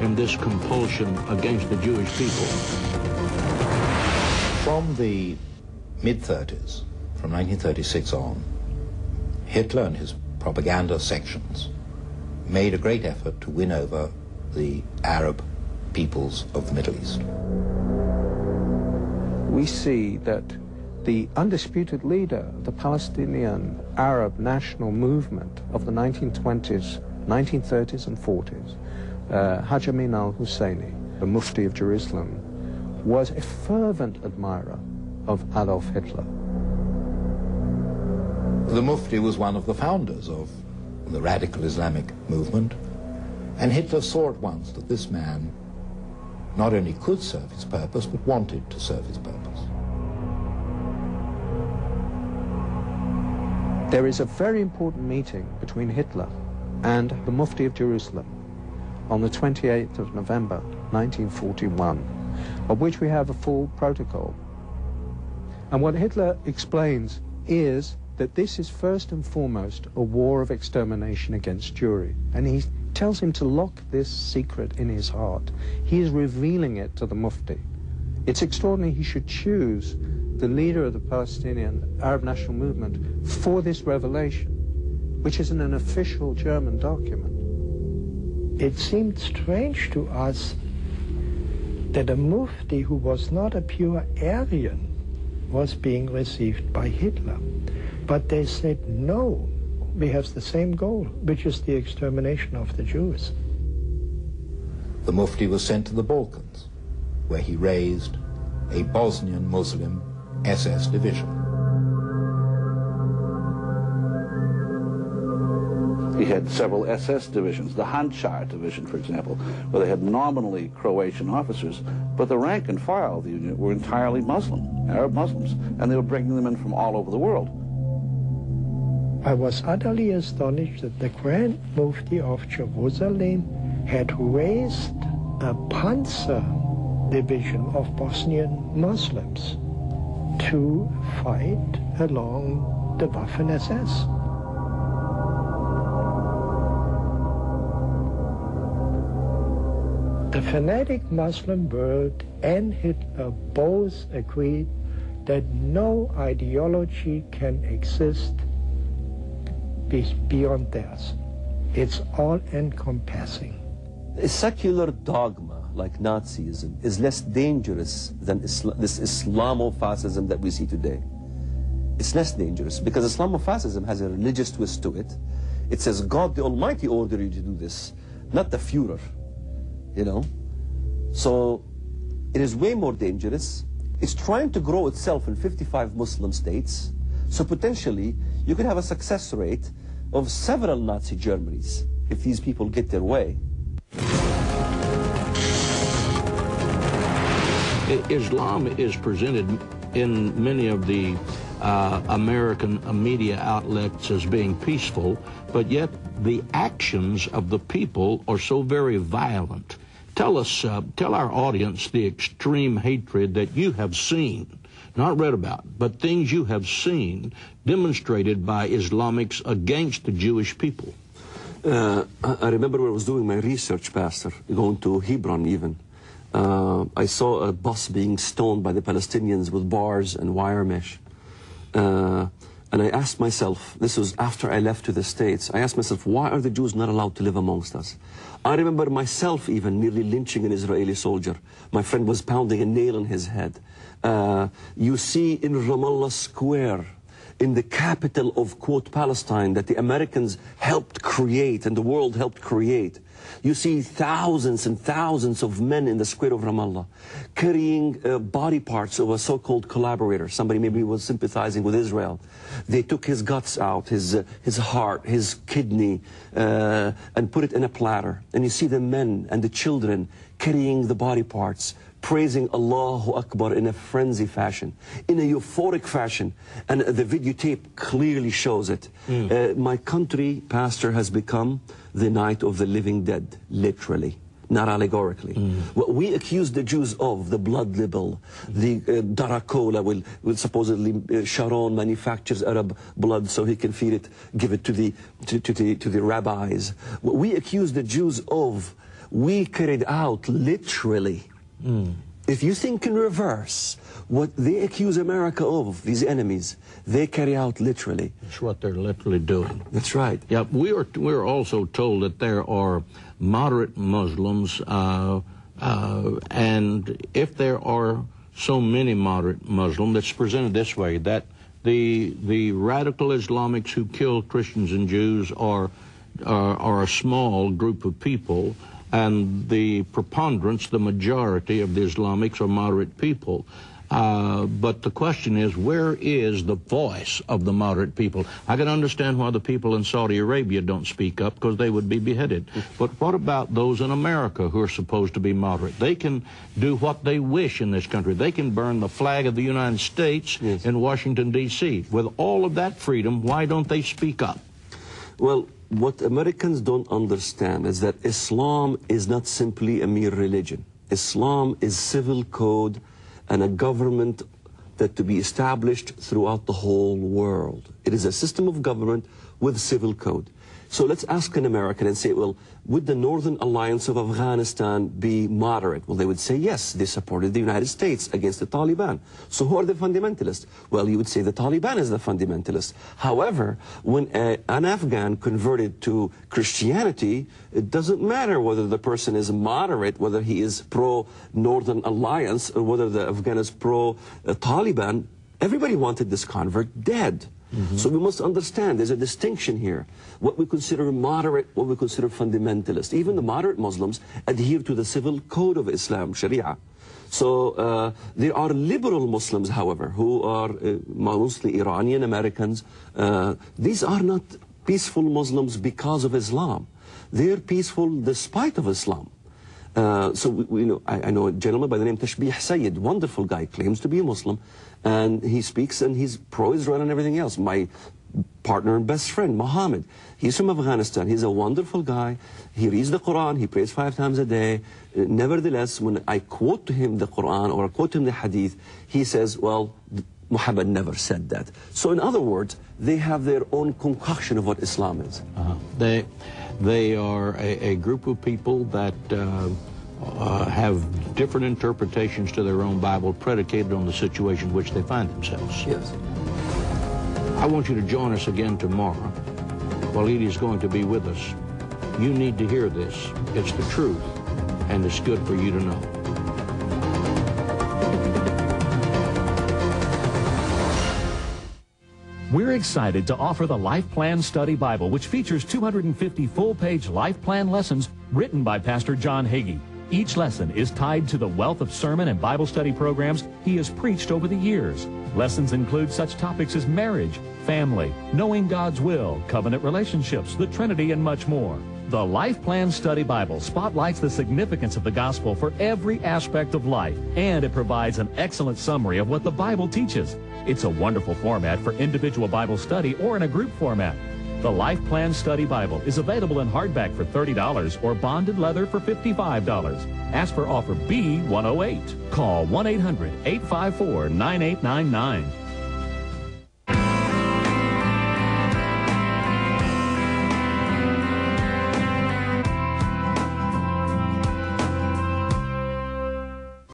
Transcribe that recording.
in this compulsion against the Jewish people. From the mid-30s, from 1936 on, Hitler and his propaganda sections made a great effort to win over the Arab peoples of the Middle East. We see that the undisputed leader of the Palestinian Arab national movement of the 1920s, 1930s and 40s, Haj Amin al-Husseini, the Mufti of Jerusalem, was a fervent admirer of Adolf Hitler. The Mufti was one of the founders of the radical Islamic movement, and Hitler saw at once that this man not only could serve his purpose, but wanted to serve his purpose. There is a very important meeting between Hitler and the Mufti of Jerusalem on the 28th of November, 1941, of which we have a full protocol. And what Hitler explains is that this is first and foremost a war of extermination against Jewry. And he tells him to lock this secret in his heart. He is revealing it to the Mufti. It's extraordinary he should choose the leader of the Palestinian Arab National Movement for this revelation, which is in an official German document. It seemed strange to us that a Mufti who was not a pure Aryan was being received by Hitler. But they said, no, we have the same goal, which is the extermination of the Jews. The Mufti was sent to the Balkans, where he raised a Bosnian Muslim SS division. He had several SS divisions, the Handschar division, for example, where they had nominally Croatian officers, but the rank and file of the unit were entirely Muslim, Arab Muslims, and they were bringing them in from all over the world. I was utterly astonished that the Grand Mufti of Jerusalem had raised a Panzer division of Bosnian Muslims to fight along the Waffen-SS. The fanatic Muslim world and Hitler both agreed that no ideology can exist beyond theirs. It's all-encompassing. A secular dogma like Nazism is less dangerous than this Islamofascism that we see today. It's less dangerous because Islamofascism has a religious twist to it. It says God the Almighty ordered you to do this, not the Führer, you know? So it is way more dangerous. It's trying to grow itself in 55 Muslim states, so potentially you could have a success rate of several Nazi Germanys if these people get their way. Islam is presented in many of the American media outlets as being peaceful, but yet the actions of the people are so very violent. Tell us, tell our audience the extreme hatred that you have seen, not read about, but things you have seen demonstrated by Islamics against the Jewish people. I remember when I was doing my research, Pastor, going to Hebron even. I saw a bus being stoned by the Palestinians with bars and wire mesh. And I asked myself, this was after I left to the States, I asked myself, why are the Jews not allowed to live amongst us? I remember myself even nearly lynching an Israeli soldier. My friend was pounding a nail in his head. You see in Ramallah Square, in the capital of, quote, Palestine, that the Americans helped create and the world helped create. You see thousands and thousands of men in the square of Ramallah carrying body parts of a so-called collaborator. Somebody maybe was sympathizing with Israel. They took his guts out, his heart, his kidney, and put it in a platter. And you see the men and the children carrying the body parts, praising Allahu Akbar in a frenzy fashion, in a euphoric fashion. And the videotape clearly shows it. My country, Pastor, has become the night of the living dead, literally, not allegorically. What we accuse the Jews of, the blood libel, the Darakola will supposedly, Sharon manufactures Arab blood so he can feed it, give it to the rabbis. What we accuse the Jews of we carried out literally. If you think in reverse, what they accuse America of, these enemies, they carry out literally. That's what they're literally doing. That's right. Yeah, we're also told that there are moderate Muslims, and if there are so many moderate Muslims, that's presented this way, that the radical Islamics who kill Christians and Jews are a small group of people, and the preponderance, the majority of the Islamics are moderate people. But the question is, where is the voice of the moderate people? I can understand why the people in Saudi Arabia don't speak up, because they would be beheaded. But what about those in America who are supposed to be moderate? They can do what they wish in this country. They can burn the flag of the United States in Washington, D.C. With all of that freedom, why don't they speak up? Well, what Americans don't understand is that Islam is not simply a mere religion. Islam is civil code and a government that to be established throughout the whole world. It is a system of government with civil code. So let's ask an American and say, well, would the Northern Alliance of Afghanistan be moderate? Well, they would say yes, they supported the United States against the Taliban. So who are the fundamentalists? Well, you would say the Taliban is the fundamentalist. However, when an Afghan converted to Christianity, it doesn't matter whether the person is moderate, whether he is pro-Northern Alliance, or whether the Afghan is pro-Taliban. Everybody wanted this convert dead. So we must understand there's a distinction here. What we consider moderate, what we consider fundamentalist. Even the moderate Muslims adhere to the civil code of Islam, Sharia. So there are liberal Muslims, however, who are mostly Iranian Americans. These are not peaceful Muslims because of Islam. They're peaceful despite of Islam. I know a gentleman by the name Tashbih Sayyid, wonderful guy, claims to be a Muslim, and he speaks and he's pro-Israel and everything else. My partner and best friend, Muhammad, he's from Afghanistan. He's a wonderful guy. He reads the Quran. He prays 5 times a day. Nevertheless, when I quote to him the Quran or I quote to him the Hadith, he says, well, Muhammad never said that. So in other words, they have their own concoction of what Islam is. They are a group of people that have different interpretations to their own Bible predicated on the situation in which they find themselves. Yes. I want you to join us again tomorrow. Walid is going to be with us. You need to hear this. It's the truth, and it's good for you to know. We're excited to offer the Life Plan Study Bible, which features 250 full-page life plan lessons written by Pastor John Hagee. Each lesson is tied to the wealth of sermon and Bible study programs he has preached over the years. Lessons include such topics as marriage, family, knowing God's will, covenant relationships, the Trinity, and much more. The Life Plan Study Bible spotlights the significance of the gospel for every aspect of life, and it provides an excellent summary of what the Bible teaches. It's a wonderful format for individual Bible study or in a group format. The Life Plan Study Bible is available in hardback for $30 or bonded leather for $55. Ask for offer B108. Call 1-800-854-9899.